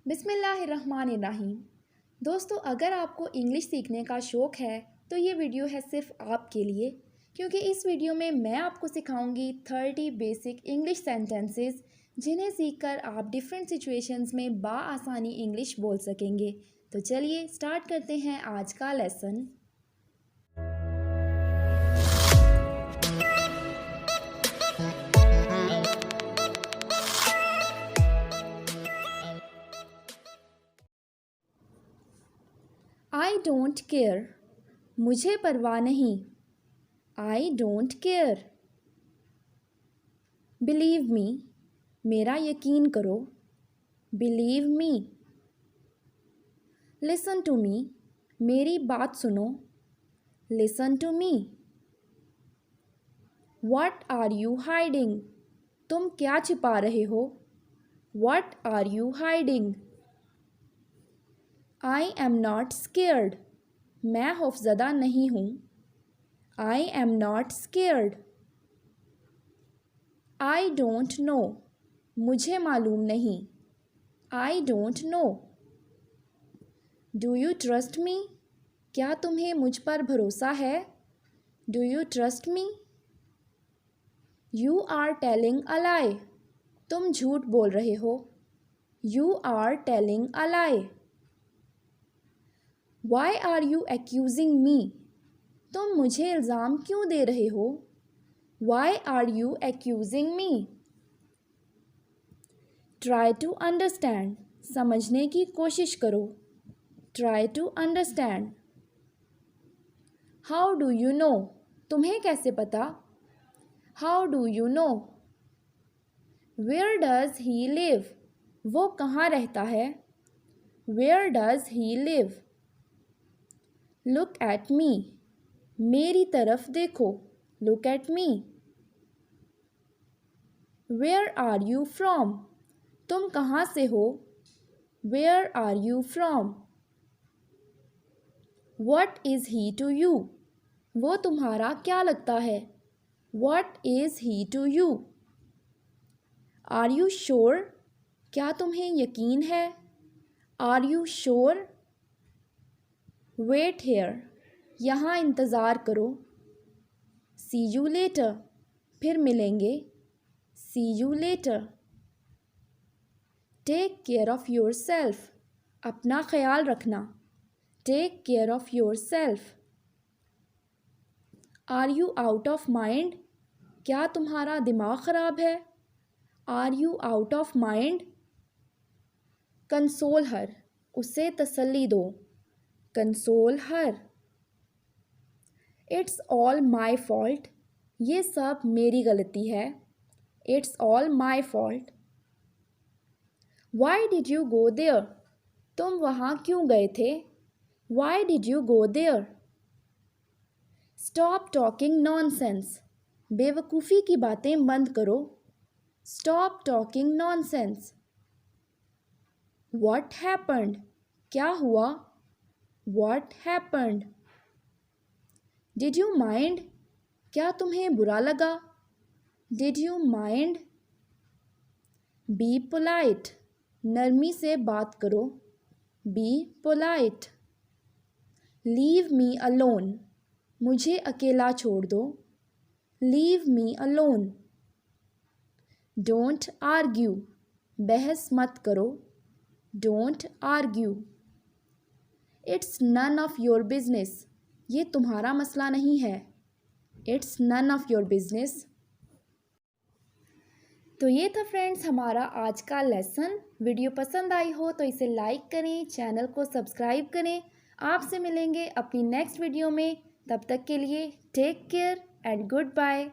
बिस्मिल्लाहिर्रहमानिर्रहीम। दोस्तों, अगर आपको इंग्लिश सीखने का शौक़ है तो ये वीडियो है सिर्फ आपके लिए, क्योंकि इस वीडियो में मैं आपको सिखाऊंगी 30 बेसिक इंग्लिश सेंटेंसेस जिन्हें सीखकर आप डिफरेंट सिचुएशंस में बाआसानी इंग्लिश बोल सकेंगे। तो चलिए स्टार्ट करते हैं आज का लेसन। आई डोंट केयर, मुझे परवाह नहीं। I don't care. Believe me, मेरा यकीन करो। Believe me. Listen to me, मेरी बात सुनो। Listen to me. What are you hiding, तुम क्या छिपा रहे हो। What are you hiding. I am not scared, मैं खौफज़दा नहीं हूँ। I am not scared. I don't know, मुझे मालूम नहीं। I don't know. Do you trust me, क्या तुम्हें मुझ पर भरोसा है। Do you trust me. You are telling a lie, तुम झूठ बोल रहे हो। You are telling a lie. Why are you accusing me, तुम मुझे इल्ज़ाम क्यों दे रहे हो। Why are you accusing me. Try to understand, समझने की कोशिश करो। Try to understand. How do you know, तुम्हें कैसे पता। How do you know. Where does he live, वो कहाँ रहता है। Where does he live. Look at me, मेरी तरफ देखो। Look at me. Where are you from, तुम कहाँ से हो। Where are you from. What is he to you, वो तुम्हारा क्या लगता है। What is he to you. Are you sure, क्या तुम्हें यकीन है। Are you sure. Wait here, यहाँ इंतज़ार करो। सी यू लेटर, फिर मिलेंगे। See you later. Take care of yourself, अपना ख्याल रखना। Take care of yourself. Are you out of mind, क्या तुम्हारा दिमाग ख़राब है। Are you out of mind. Console her, उसे तसल्ली दो। Console her. It's all my fault, ये सब मेरी गलती है। It's all my fault. Why did you go there, तुम वहाँ क्यों गए थे। Why did you go there. Stop talking nonsense, बेवकूफ़ी की बातें बंद करो। Stop talking nonsense. What happened, क्या हुआ। What happened. Did you mind, क्या तुम्हें बुरा लगा। Did you mind. Be polite, नरमी से बात करो। Be polite. Leave me alone, मुझे अकेला छोड़ दो। Leave me alone. Don't argue, बहस मत करो। Don't argue. It's none of your business, ये तुम्हारा मसला नहीं है। It's none of your business. तो ये था फ्रेंड्स हमारा आज का लेसन। वीडियो पसंद आई हो तो इसे लाइक करें, चैनल को सब्सक्राइब करें। आपसे मिलेंगे अपनी नेक्स्ट वीडियो में, तब तक के लिए take care and good bye.